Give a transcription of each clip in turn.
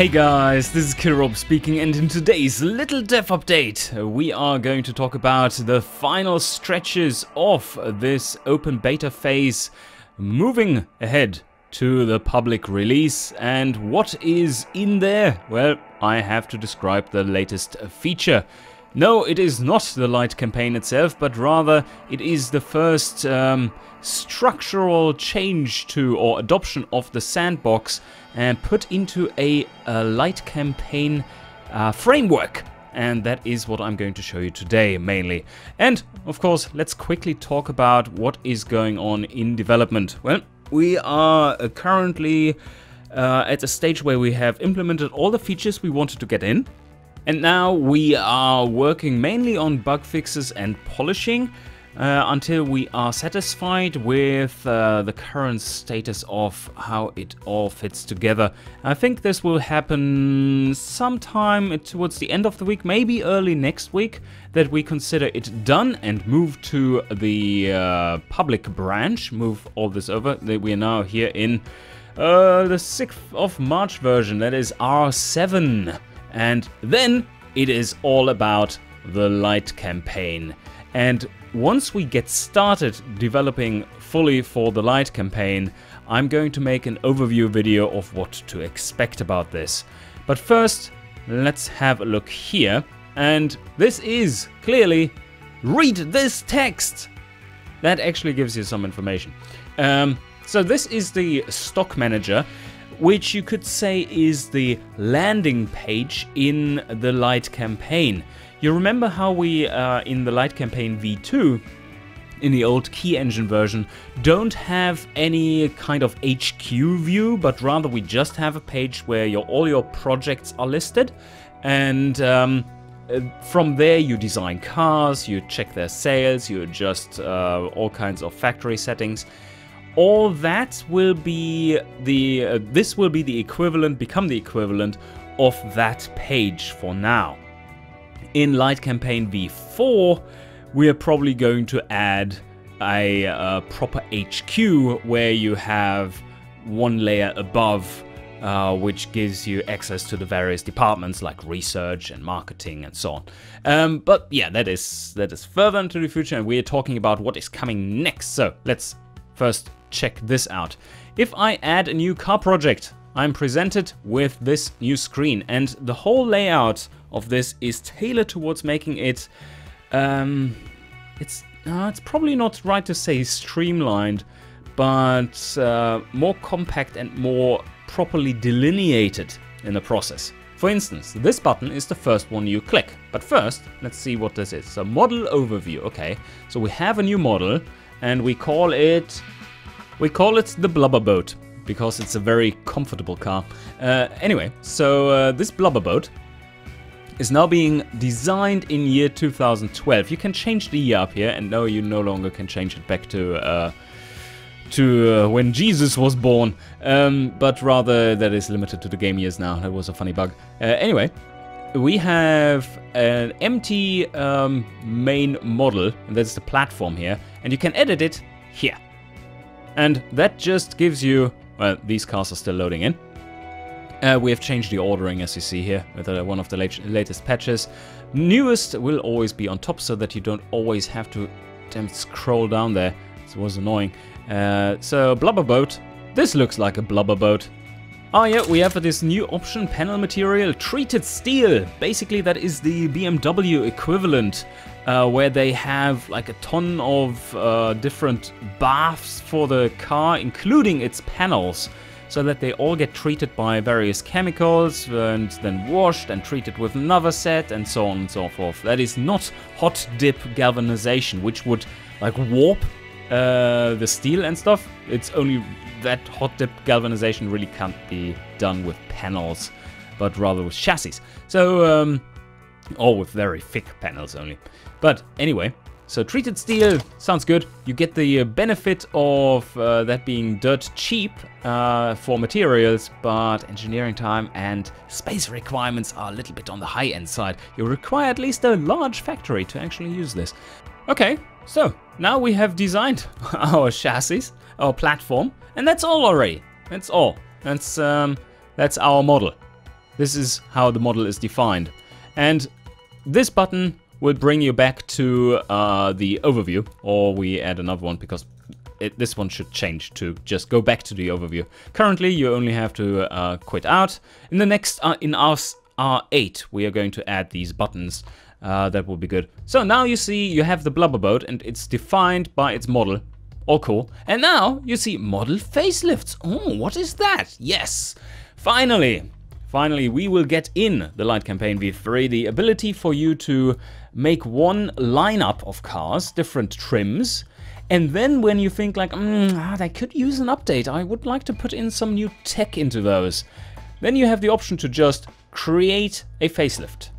Hey guys, this is Kirob speaking, and in today's little dev update we are going to talk about the final stretches of this open beta phase, moving ahead to the public release. And what is in there? Well, I have to describe the latest feature. No, it is not the Lite campaign itself, but rather it is the first structural change to or adoption of the sandbox and put into a Lite campaign framework. And that is what I'm going to show you today mainly. And of course, let's quickly talk about what is going on in development. Well, we are currently at a stage where we have implemented all the features we wanted to get in. And now we are working mainly on bug fixes and polishing until we are satisfied with the current status of how it all fits together. I think this will happen sometime towards the end of the week, maybe early next week, that we consider it done and move to the public branch, move all this over. We are now here in the 6th of March version, that is R7. And then it is all about the Lite campaign. And once we get started developing fully for the Lite campaign, I'm going to make an overview video of what to expect about this. But first, let's have a look here. And this is clearly, read this text. That actually gives you some information. So this is the stock manager, which you could say is the landing page in the Lite campaign. You remember how we, in the Lite Campaign V2, in the old key engine version, don't have any kind of HQ view, but rather we just have a page where all your projects are listed. And from there you design cars, you check their sales, you adjust all kinds of factory settings. All that will be this will be the equivalent, become the equivalent of that page for now. In Lite Campaign V4, we are probably going to add a proper HQ where you have one layer above, which gives you access to the various departments like research and marketing and so on. But yeah, that is further into the future, and we are talking about what is coming next. So let's first check this out. If I add a new car project, I'm presented with this new screen, and the whole layout of this is tailored towards making it, it's probably not right to say streamlined, but more compact and more properly delineated in the process. For instance, this button is the first one you click. But first, let's see what this is. So model overview, okay. So we have a new model, and we call it the Blubber Boat, because it's a very comfortable car. Anyway, so this Blubber Boat is now being designed in year 2012. You can change the year up here, and no, you no longer can change it back to when Jesus was born, but rather that is limited to the game years now. That was a funny bug. Anyway, we have an empty main model, and that's the platform here, and you can edit it here. And that just gives you, well, these cars are still loading in. We have changed the ordering, as you see here, with one of the latest patches. Newest will always be on top, so that you don't always have to scroll down there. It was annoying. So, Blubber Boat. This looks like a blubber boat. Oh yeah, we have this new option, panel material, treated steel. Basically, that is the BMW equivalent, where they have like a ton of different baths for the car, including its panels, so that they all get treated by various chemicals and then washed and treated with another set and so on and so forth. That is not hot dip galvanization, which would like warp the steel and stuff. It's only that hot dip galvanization really can't be done with panels, but rather with chassis. So, or with very thick panels only. But anyway, so treated steel sounds good. You get the benefit of that being dirt cheap for materials, but engineering time and space requirements are a little bit on the high end side. You require at least a large factory to actually use this. Okay, so now we have designed our chassis, our platform, and that's all already. That's all. That's our model. This is how the model is defined. And this button will bring you back to the overview, or we add another one because this one should change to just go back to the overview. Currently, you only have to quit out. In the next, in R8, we are going to add these buttons. That will be good. So now you see you have the blubber boat and it's defined by its model. All cool. And now you see model facelifts. Oh, what is that? Yes, finally, we will get in the Lite Campaign V3 the ability for you to make one lineup of cars, different trims. And then when you think like, they could use an update, I would like to put in some new tech into those. Then you have the option to just create a facelift.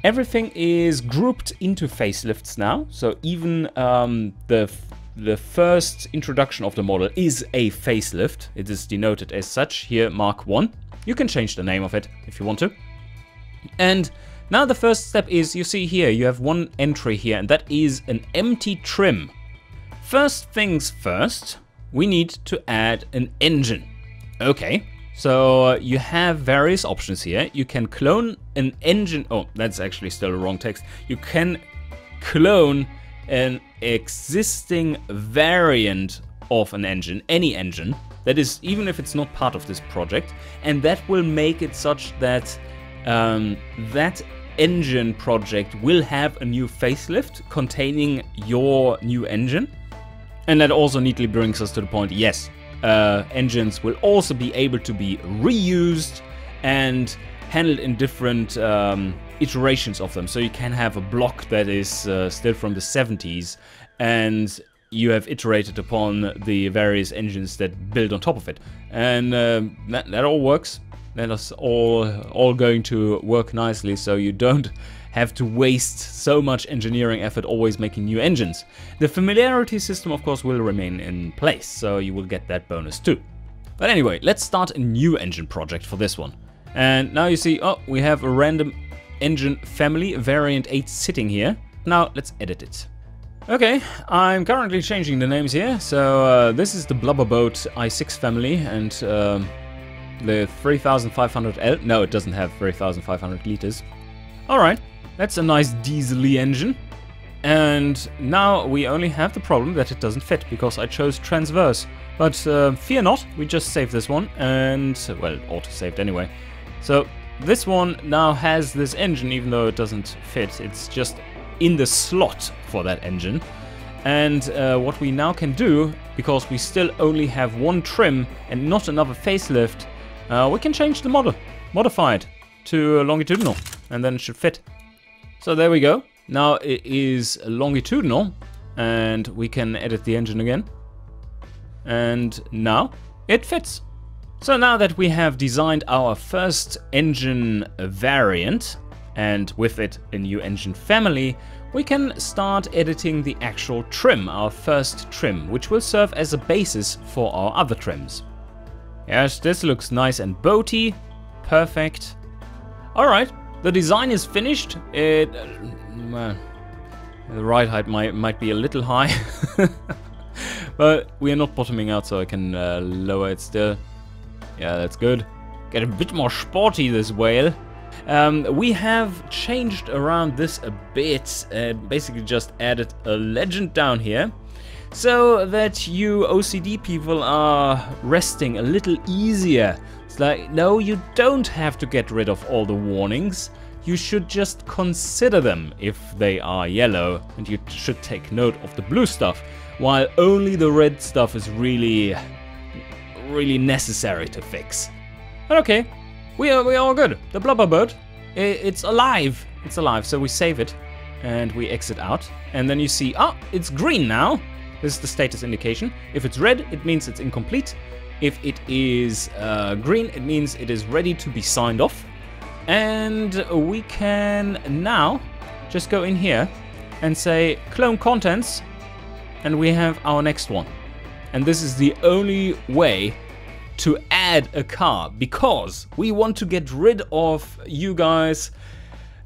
Everything is grouped into facelifts now. So even the first introduction of the model is a facelift. It is denoted as such here, Mark 1. You can change the name of it if you want to. And now the first step is, you see here, you have one entry here, and that is an empty trim. First things first, we need to add an engine. Okay, so you have various options here. You can clone an engine. Oh, that's actually still the wrong text. You can clone an existing variant of an engine, any engine, that is, even if it's not part of this project, and that will make it such that that engine project will have a new facelift containing your new engine. And that also neatly brings us to the point, yes, engines will also be able to be reused and handled in different iterations of them. So you can have a block that is still from the 70s, and you have iterated upon the various engines that build on top of it. And that all works. That is all going to work nicely, so you don't have to waste so much engineering effort always making new engines. The familiarity system, of course, will remain in place, so you will get that bonus too. But anyway, let's start a new engine project for this one. And now you see, oh, we have a random engine family, variant 8, sitting here. Now let's edit it. Okay, I'm currently changing the names here. So this is the Blubberboat i6 family, and the 3500L. No, it doesn't have 3500 liters. Alright, that's a nice diesel-y engine. And now we only have the problem that it doesn't fit, because I chose transverse. But fear not, we just saved this one, and, well, auto-saved anyway. So this one now has this engine, even though it doesn't fit. It's just in the slot for that engine. And what we now can do, because we still only have one trim and not another facelift, we can change the model, modify it to longitudinal, and then it should fit. So there we go. Now it is longitudinal, and we can edit the engine again. And now it fits. So now that we have designed our first engine variant, and with it a new engine family, we can start editing the actual trim, our first trim, which will serve as a basis for our other trims. Yes, this looks nice and boaty. Perfect. Alright, the design is finished. Well, the ride height might be a little high. But we are not bottoming out, so I can lower it still. Yeah, that's good. Get a bit more sporty, this whale. We have changed around this a bit, basically just added a legend down here, so that you OCD people are resting a little easier. It's like, no, you don't have to get rid of all the warnings. You should just consider them if they are yellow, and you should take note of the blue stuff, while only the red stuff is really necessary to fix. But okay. We are all good. The Blubberboat, it's alive. It's alive, so we save it and we exit out. And then you see, oh, it's green now. This is the status indication. If it's red, it means it's incomplete. If it is green, it means it is ready to be signed off. And we can now just go in here and say clone contents, and we have our next one. And this is the only way to add a car, because we want to get rid of you guys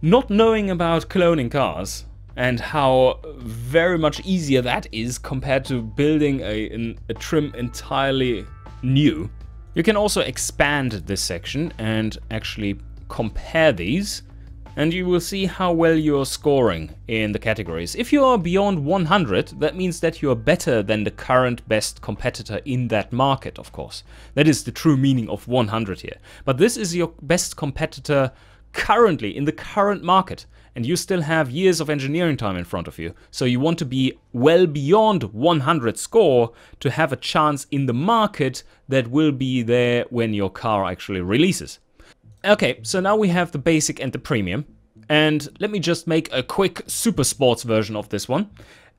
not knowing about cloning cars and how very much easier that is compared to building a trim entirely new. You can also expand this section and actually compare these, and you will see how well you're scoring in the categories. If you are beyond 100, that means that you are better than the current best competitor in that market, of course. That is the true meaning of 100 here. But this is your best competitor currently, in the current market. And you still have years of engineering time in front of you. So you want to be well beyond 100 score to have a chance in the market that will be there when your car actually releases. Okay, so now we have the basic and the premium. And let me just make a quick super sports version of this one.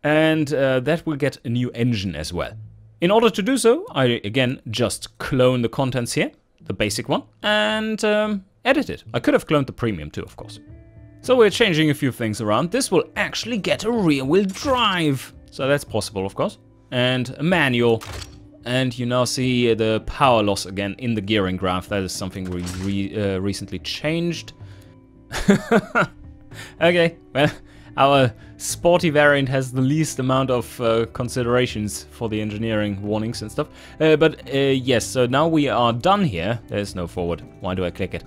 And that will get a new engine as well. In order to do so, I again just clone the contents here, the basic one, and edit it. I could have cloned the premium too, of course. So we're changing a few things around. This will actually get a rear-wheel drive. So that's possible, of course. And a manual. And you now see the power loss again in the gearing graph. That is something we recently changed. Okay, well, our sporty variant has the least amount of considerations for the engineering warnings and stuff. But yes, so now we are done here. There's no forward. Why do I click it?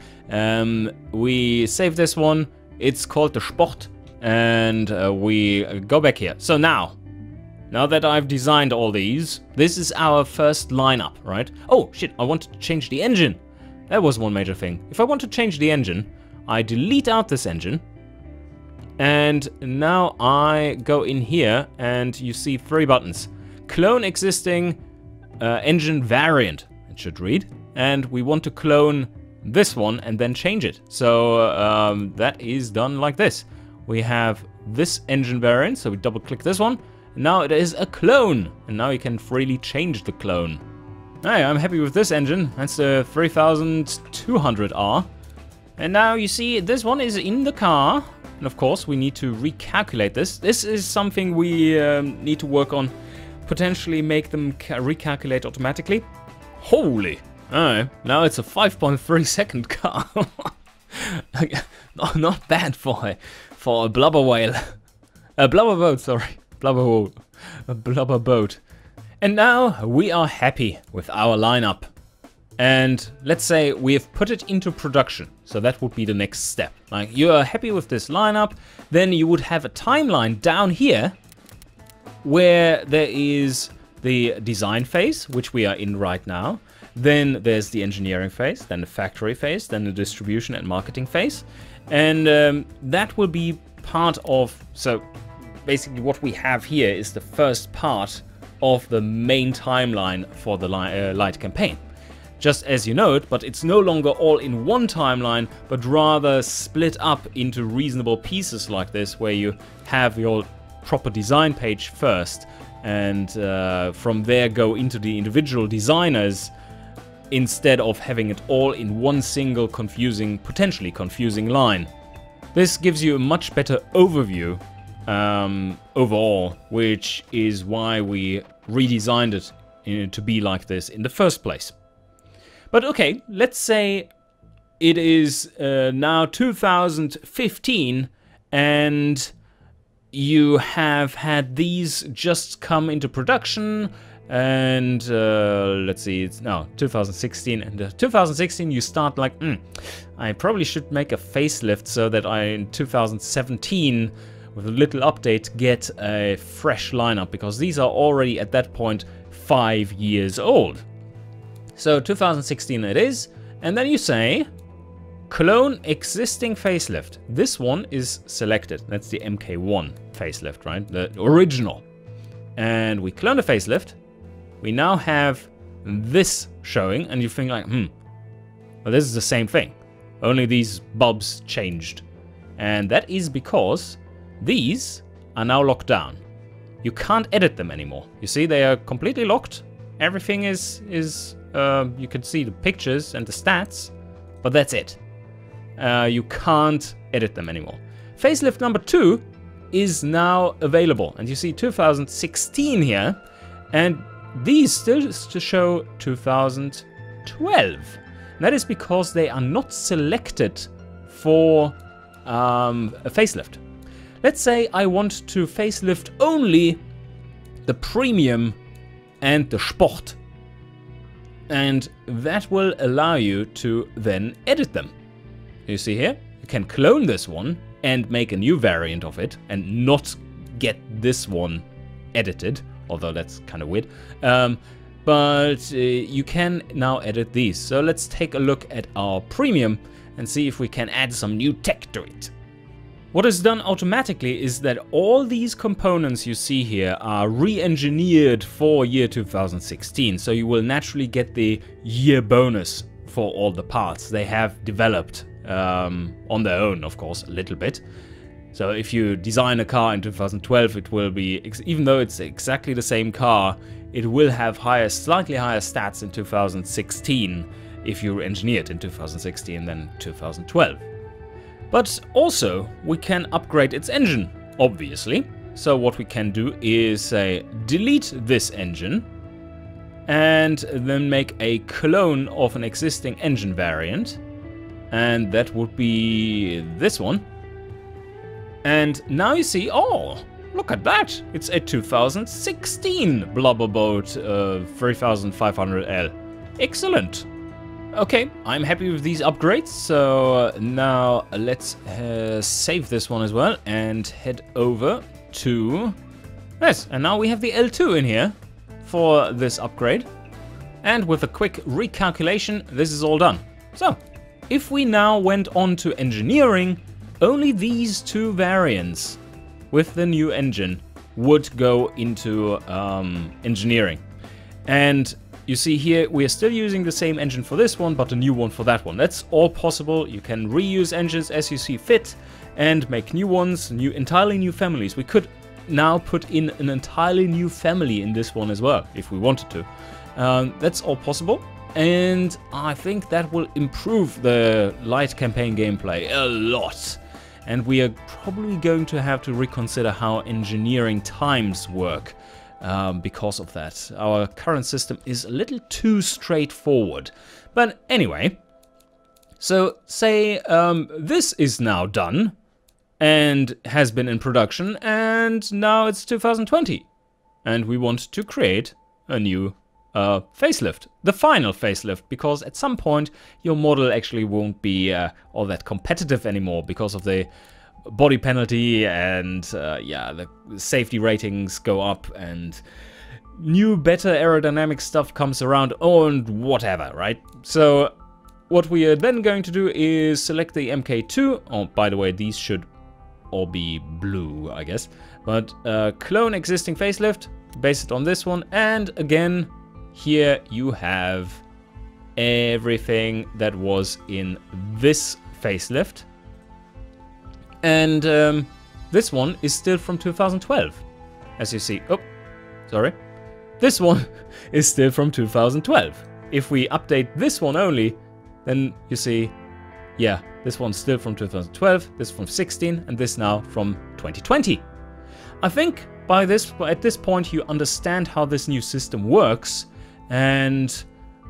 We save this one. It's called the Sport. And we go back here. So now that I've designed all these, this is our first lineup, right? Oh, shit, I wanted to change the engine. That was one major thing. If I want to change the engine, I delete out this engine. And now I go in here and you see 3 buttons. Clone existing engine variant, it should read. And we want to clone this one and then change it. So that is done like this. We have this engine variant, so we double click this one. Now it is a clone, and now you can freely change the clone. Hey, I'm happy with this engine. That's the 3200R. And now you see this one is in the car. And of course, we need to recalculate this. This is something we need to work on. Potentially make them recalculate automatically. Holy! Alright, now it's a 5.3 second car. Not bad for a blubber whale. A blubber boat, sorry. A blubber boat. And now we are happy with our lineup. And let's say we have put it into production. So that would be the next step. Like, you are happy with this lineup, then you would have a timeline down here where there is the design phase, which we are in right now. Then there's the engineering phase, then the factory phase, then the distribution and marketing phase. And that will be part of, so basically what we have here is the first part of the main timeline for the Lite campaign. Just as you know it, but it's no longer all in one timeline, but rather split up into reasonable pieces like this, where you have your proper design page first, and from there go into the individual designers, instead of having it all in one single potentially confusing line. This gives you a much better overview overall, which is why we redesigned it to be like this in the first place. But okay, let's say it is now 2015 and you have had these just come into production, and let's see, it's now 2016, and 2016 you start like, I probably should make a facelift so that I in 2017 with a little update get a fresh lineup, because these are already at that point 5 years old. So 2016 it is, and then you say clone existing facelift. This one is selected. That's the MK1 facelift, right? The original. And we clone the facelift. We now have this showing, and you think like, well, this is the same thing. Only these bulbs changed. And that is because these are now locked down. You can't edit them anymore. You see, they are completely locked. Everything is you can see the pictures and the stats, but that's it. You can't edit them anymore. Facelift number 2 is now available, and you see 2016 here, and these still to show 2012. And that is because they are not selected for a facelift. Let's say I want to facelift only the Premium and the Sport. And that will allow you to then edit them. you see here, you can clone this one and make a new variant of it and not get this one edited, although that's kind of weird. But you can now edit these. So let's take a look at our premium and see if we can add some new tech to it. What is done automatically is that all these components you see here are re-engineered for year 2016. So you will naturally get the year bonus for all the parts they have developed on their own, of course, a little bit. So if you design a car in 2012, it will be, even though it's exactly the same car, it will have slightly higher stats in 2016 if you engineer it in 2016 than 2012. But also, we can upgrade its engine, obviously. So what we can do is say, delete this engine, and then make a clone of an existing engine variant. And that would be this one. And now you see, oh, look at that. It's a 2016 Blubberboat 3500L. Excellent. Okay, I'm happy with these upgrades, so now let's save this one as well and head over to... Yes, and now we have the L2 in here for this upgrade. And with a quick recalculation, this is all done. So, if we now went on to engineering, only these two variants with the new engine would go into engineering. And you see here, we are still using the same engine for this one, but a new one for that one. That's all possible. You can reuse engines as you see fit and make new ones, entirely new families. We could now put in an entirely new family in this one as well, if we wanted to. That's all possible. And I think that will improve the Lite Campaign gameplay a lot. And we are probably going to have to reconsider how engineering times work. Because of that. Our current system is a little too straightforward. But anyway, so say this is now done and has been in production, and now it's 2020. And we want to create a new facelift, the final facelift, because at some point your model actually won't be all that competitive anymore because of the body penalty, and yeah, the safety ratings go up and new better aerodynamic stuff comes around, and whatever, right? So what we are then going to do is select the MK2. Oh, by the way, these should all be blue, I guess. But clone existing facelift, base it on this one, and again, here you have everything that was in this facelift. And this one is still from 2012, as you see. Oh, sorry. This one is still from 2012. If we update this one only, then you see, yeah, this one's still from 2012, this from 16, and this now from 2020. I think at this point you understand how this new system works, and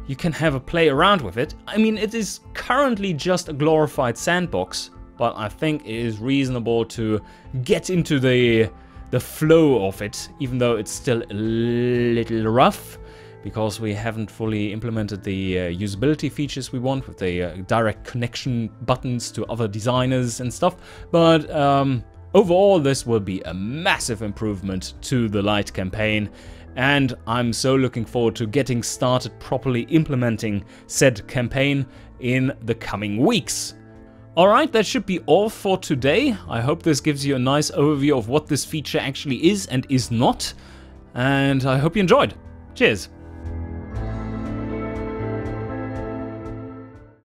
you can have a play around with it. I mean, it is currently just a glorified sandbox, but I think it is reasonable to get into the flow of it, even though it's still a little rough, because we haven't fully implemented the usability features we want with the direct connection buttons to other designers and stuff. But overall, this will be a massive improvement to the Lite campaign, and I'm so looking forward to getting started properly implementing said campaign in the coming weeks. Alright, that should be all for today. I hope this gives you a nice overview of what this feature actually is and is not, and I hope you enjoyed. Cheers!